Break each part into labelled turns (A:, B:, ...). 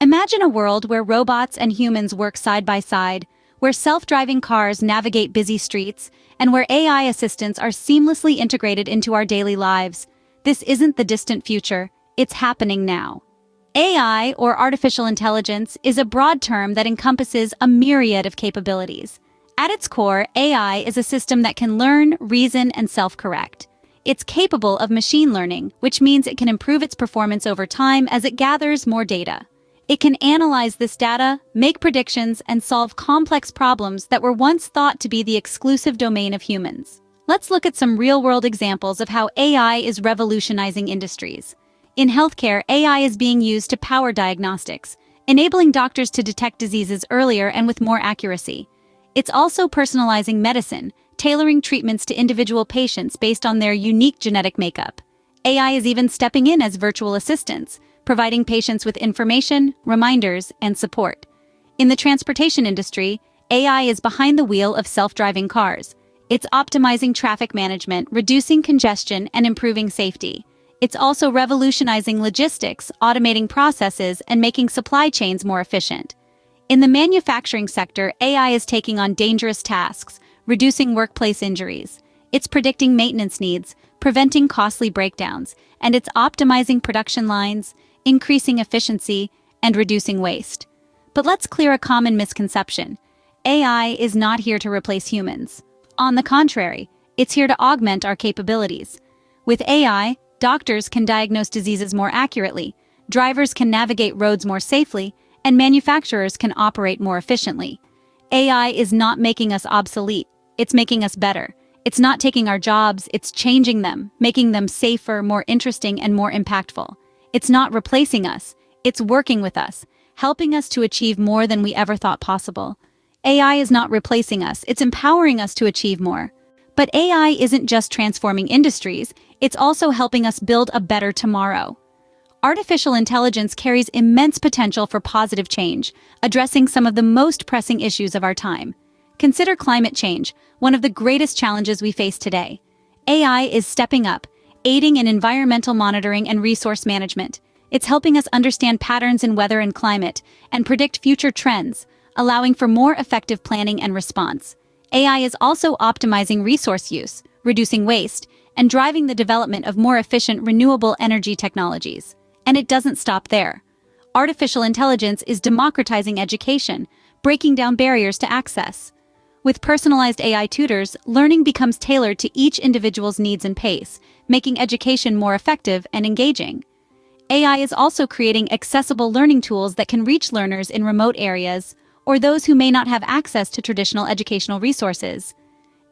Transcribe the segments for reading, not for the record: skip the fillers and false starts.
A: Imagine a world where robots and humans work side by side, where self-driving cars navigate busy streets, and where AI assistants are seamlessly integrated into our daily lives. This isn't the distant future, it's happening now. AI, or artificial intelligence, is a broad term that encompasses a myriad of capabilities. At its core, AI is a system that can learn, reason, and self-correct. It's capable of machine learning, which means it can improve its performance over time as it gathers more data. It can analyze this data, make predictions, and solve complex problems that were once thought to be the exclusive domain of humans. Let's look at some real-world examples of how AI is revolutionizing industries. In healthcare, AI is being used to power diagnostics, enabling doctors to detect diseases earlier and with more accuracy. It's also personalizing medicine, tailoring treatments to individual patients based on their unique genetic makeup. AI is even stepping in as virtual assistants, providing patients with information, reminders, and support. In the transportation industry, AI is behind the wheel of self-driving cars. It's optimizing traffic management, reducing congestion, and improving safety. It's also revolutionizing logistics, automating processes, and making supply chains more efficient. In the manufacturing sector, AI is taking on dangerous tasks, reducing workplace injuries. It's predicting maintenance needs, preventing costly breakdowns, and it's optimizing production lines, increasing efficiency, and reducing waste. But let's clear a common misconception. AI is not here to replace humans. On the contrary, it's here to augment our capabilities. With AI, doctors can diagnose diseases more accurately, drivers can navigate roads more safely, and manufacturers can operate more efficiently. AI is not making us obsolete, it's making us better. It's not taking our jobs, it's changing them, making them safer, more interesting, and more impactful. It's not replacing us, it's working with us, helping us to achieve more than we ever thought possible. AI is not replacing us, it's empowering us to achieve more. But AI isn't just transforming industries, it's also helping us build a better tomorrow. Artificial intelligence carries immense potential for positive change, addressing some of the most pressing issues of our time. Consider climate change, one of the greatest challenges we face today. AI is stepping up, aiding in environmental monitoring and resource management. It's helping us understand patterns in weather and climate and predict future trends, allowing for more effective planning and response. AI is also optimizing resource use, reducing waste, and driving the development of more efficient renewable energy technologies. And it doesn't stop there. Artificial intelligence is democratizing education, breaking down barriers to access. With personalized AI tutors, learning becomes tailored to each individual's needs and pace, making education more effective and engaging. AI is also creating accessible learning tools that can reach learners in remote areas or those who may not have access to traditional educational resources.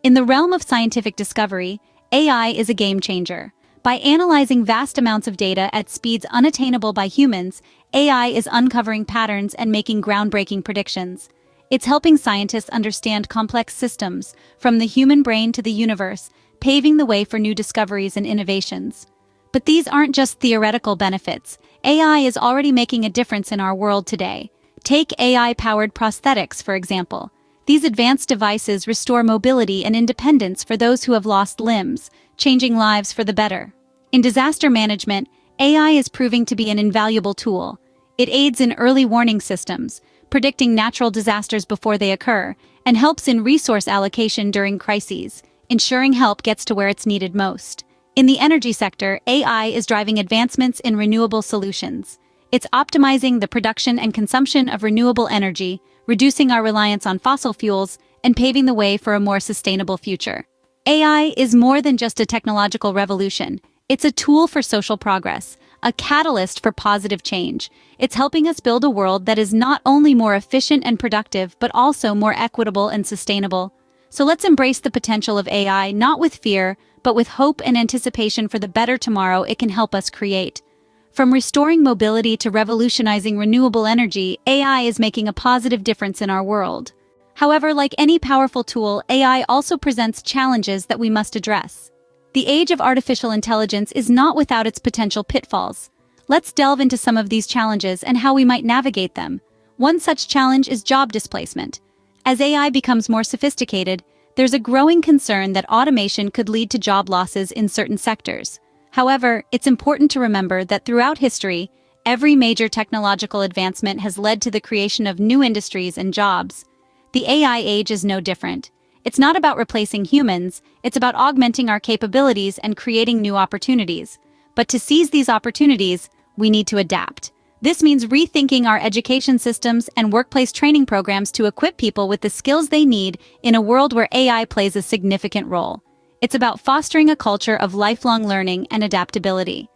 A: In the realm of scientific discovery, AI is a game changer. By analyzing vast amounts of data at speeds unattainable by humans, AI is uncovering patterns and making groundbreaking predictions. It's helping scientists understand complex systems, from the human brain to the universe, paving the way for new discoveries and innovations. But these aren't just theoretical benefits. AI is already making a difference in our world today. Take AI-powered prosthetics, for example. These advanced devices restore mobility and independence for those who have lost limbs, changing lives for the better. In disaster management, AI is proving to be an invaluable tool. It aids in early warning systems, predicting natural disasters before they occur, and helps in resource allocation during crises, ensuring help gets to where it's needed most. In the energy sector, AI is driving advancements in renewable solutions. It's optimizing the production and consumption of renewable energy, reducing our reliance on fossil fuels, and paving the way for a more sustainable future. AI is more than just a technological revolution. It's a tool for social progress, a catalyst for positive change. It's helping us build a world that is not only more efficient and productive, but also more equitable and sustainable. So let's embrace the potential of AI, not with fear, but with hope and anticipation for the better tomorrow it can help us create. From restoring mobility to revolutionizing renewable energy, AI is making a positive difference in our world. However, like any powerful tool, AI also presents challenges that we must address. The age of artificial intelligence is not without its potential pitfalls. Let's delve into some of these challenges and how we might navigate them. One such challenge is job displacement. As AI becomes more sophisticated, there's a growing concern that automation could lead to job losses in certain sectors. However, it's important to remember that throughout history, Every major technological advancement has led to the creation of new industries and jobs. The AI age is no different. It's not about replacing humans, it's about augmenting our capabilities and creating new opportunities. But to seize these opportunities, we need to adapt. This means rethinking our education systems and workplace training programs to equip people with the skills they need in a world where AI plays a significant role. It's about fostering a culture of lifelong learning and adaptability.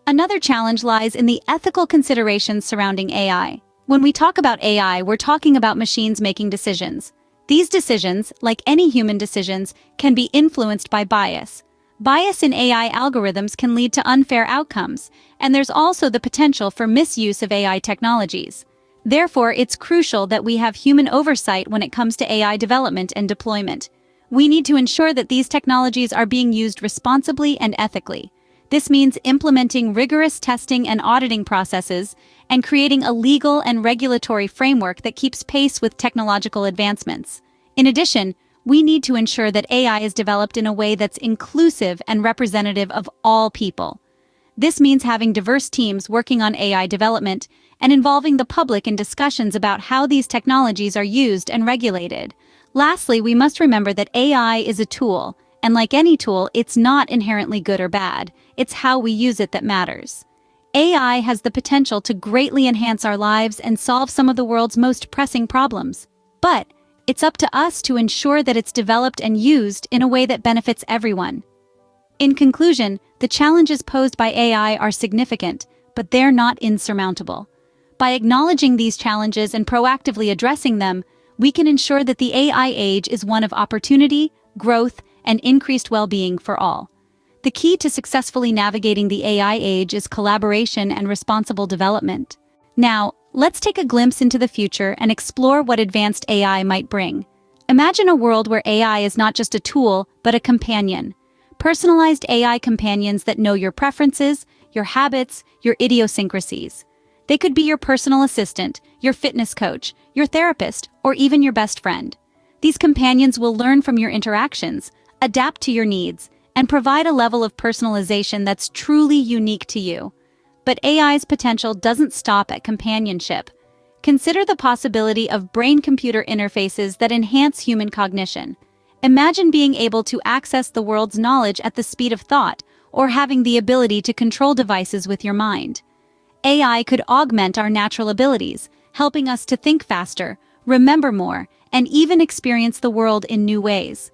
A: Another challenge lies in the ethical considerations surrounding AI. When we talk about AI, we're talking about machines making decisions. These decisions, like any human decisions, can be influenced by bias. Bias in AI algorithms can lead to unfair outcomes, and there's also the potential for misuse of AI technologies. Therefore, it's crucial that we have human oversight when it comes to AI development and deployment. We need to ensure that these technologies are being used responsibly and ethically. This means implementing rigorous testing and auditing processes and creating a legal and regulatory framework that keeps pace with technological advancements. In addition, we need to ensure that AI is developed in a way that's inclusive and representative of all people. This means having diverse teams working on AI development and involving the public in discussions about how these technologies are used and regulated. Lastly, we must remember that AI is a tool, and like any tool, it's not inherently good or bad. It's how we use it that matters. AI has the potential to greatly enhance our lives and solve some of the world's most pressing problems. But it's up to us to ensure that it's developed and used in a way that benefits everyone. In conclusion, the challenges posed by AI are significant, but they're not insurmountable. By acknowledging these challenges and proactively addressing them, we can ensure that the AI age is one of opportunity, growth, and increased well-being for all. The key to successfully navigating the AI age is collaboration and responsible development. Now, let's take a glimpse into the future and explore what advanced AI might bring. Imagine a world where AI is not just a tool, but a companion. Personalized AI companions that know your preferences, your habits, your idiosyncrasies. They could be your personal assistant, your fitness coach, your therapist, or even your best friend. These companions will learn from your interactions, adapt to your needs, and provide a level of personalization that's truly unique to you. But AI's potential doesn't stop at companionship. Consider the possibility of brain-computer interfaces that enhance human cognition. Imagine being able to access the world's knowledge at the speed of thought, or having the ability to control devices with your mind. AI could augment our natural abilities, helping us to think faster, remember more, and even experience the world in new ways.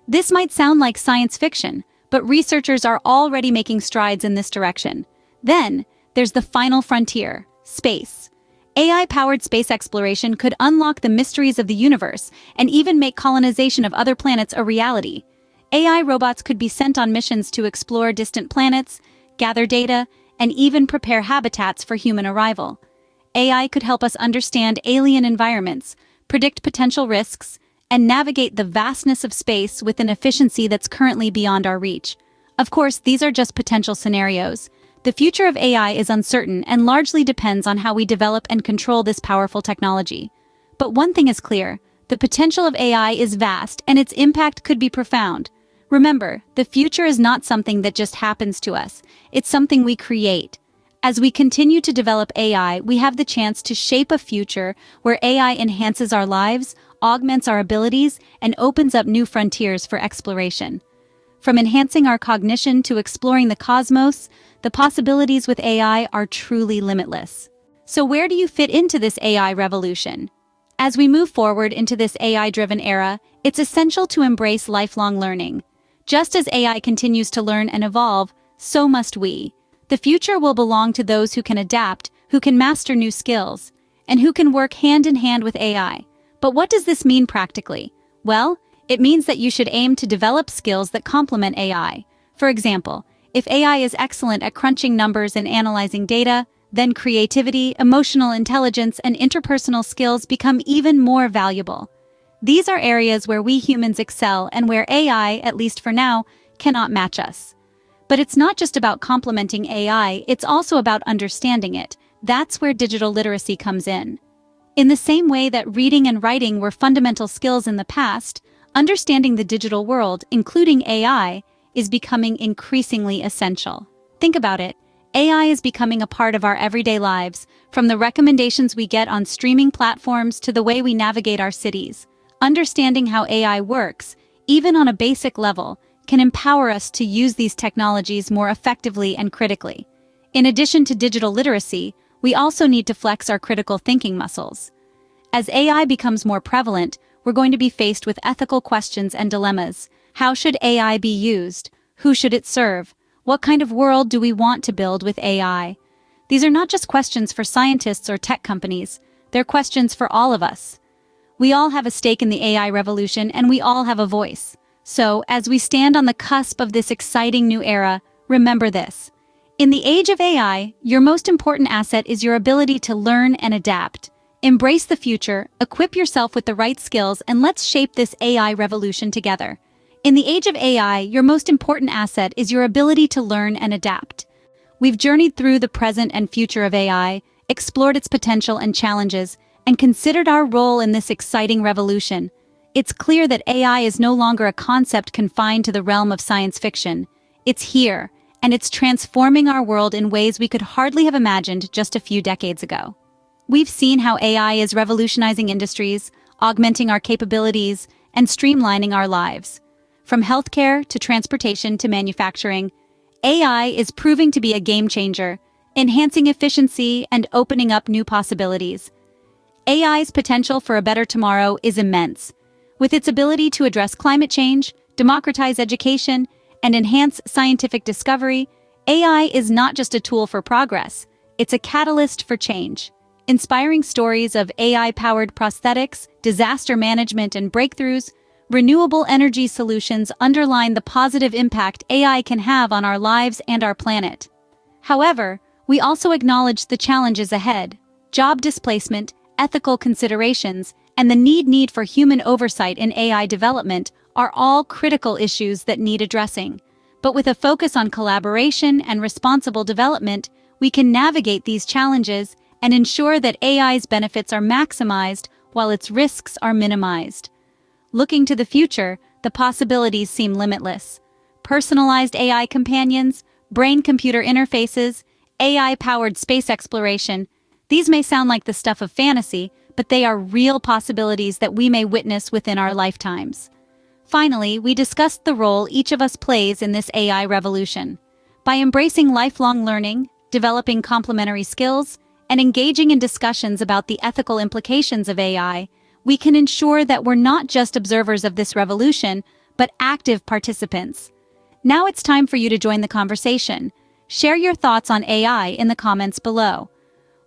A: This might sound like science fiction, but researchers are already making strides in this direction. Then, there's the final frontier, space. AI-powered space exploration could unlock the mysteries of the universe and even make colonization of other planets a reality. AI robots could be sent on missions to explore distant planets, gather data, and even prepare habitats for human arrival. AI could help us understand alien environments, predict potential risks, and navigate the vastness of space with an efficiency that's currently beyond our reach. Of course, these are just potential scenarios. The future of AI is uncertain and largely depends on how we develop and control this powerful technology. But one thing is clear, the potential of AI is vast and its impact could be profound. Remember, the future is not something that just happens to us, it's something we create. As we continue to develop AI, we have the chance to shape a future where AI enhances our lives, augments our abilities, and opens up new frontiers for exploration. From enhancing our cognition to exploring the cosmos, the possibilities with AI are truly limitless. So where do you fit into this AI revolution? As we move forward into this AI-driven era, it's essential to embrace lifelong learning. Just as AI continues to learn and evolve, so must we. The future will belong to those who can adapt, who can master new skills, and who can work hand in hand with AI. But what does this mean practically? Well, it means that you should aim to develop skills that complement AI. For example, if AI is excellent at crunching numbers and analyzing data, then creativity, emotional intelligence, and interpersonal skills become even more valuable. These are areas where we humans excel and where AI, at least for now, cannot match us. But it's not just about complementing AI, it's also about understanding it. That's where digital literacy comes in. In the same way that reading and writing were fundamental skills in the past, understanding the digital world, including AI, is becoming increasingly essential. Think about it. AI is becoming a part of our everyday lives, from the recommendations we get on streaming platforms to the way we navigate our cities. Understanding how AI works, even on a basic level, can empower us to use these technologies more effectively and critically. In addition to digital literacy, we also need to flex our critical thinking muscles. As AI becomes more prevalent, we're going to be faced with ethical questions and dilemmas. How should AI be used? Who should it serve? What kind of world do we want to build with AI? These are not just questions for scientists or tech companies, they're questions for all of us. We all have a stake in the AI revolution, and we all have a voice. So, as we stand on the cusp of this exciting new era, remember this. In the age of AI, your most important asset is your ability to learn and adapt. Embrace the future, equip yourself with the right skills, and let's shape this AI revolution together. In the age of AI, your most important asset is your ability to learn and adapt. We've journeyed through the present and future of AI, explored its potential and challenges, and considered our role in this exciting revolution. It's clear that AI is no longer a concept confined to the realm of science fiction. It's here, and it's transforming our world in ways we could hardly have imagined just a few decades ago. We've seen how AI is revolutionizing industries, augmenting our capabilities, and streamlining our lives. From healthcare to transportation to manufacturing, AI is proving to be a game changer, enhancing efficiency and opening up new possibilities. AI's potential for a better tomorrow is immense. With its ability to address climate change, democratize education, and enhance scientific discovery, AI is not just a tool for progress, it's a catalyst for change. Inspiring stories of AI-powered prosthetics, disaster management, and breakthroughs, renewable energy solutions underline the positive impact AI can have on our lives and our planet. However, we also acknowledge the challenges ahead: job displacement, ethical considerations, and the need for human oversight in AI development are all critical issues that need addressing. But with a focus on collaboration and responsible development, we can navigate these challenges and ensure that AI's benefits are maximized while its risks are minimized. Looking to the future, the possibilities seem limitless. Personalized AI companions, brain-computer interfaces, AI-powered space exploration — these may sound like the stuff of fantasy, but they are real possibilities that we may witness within our lifetimes. Finally, we discussed the role each of us plays in this AI revolution. By embracing lifelong learning, developing complementary skills, and engaging in discussions about the ethical implications of AI, we can ensure that we're not just observers of this revolution, but active participants. Now it's time for you to join the conversation. Share your thoughts on AI in the comments below.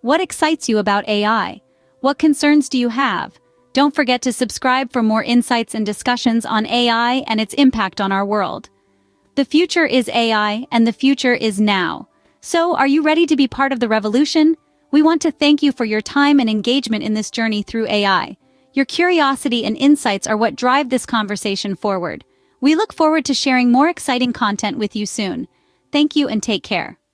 A: What excites you about AI? What concerns do you have? Don't forget to subscribe for more insights and discussions on AI and its impact on our world. The future is AI, and the future is now. So, are you ready to be part of the revolution? We want to thank you for your time and engagement in this journey through AI. Your curiosity and insights are what drive this conversation forward. We look forward to sharing more exciting content with you soon. Thank you and take care.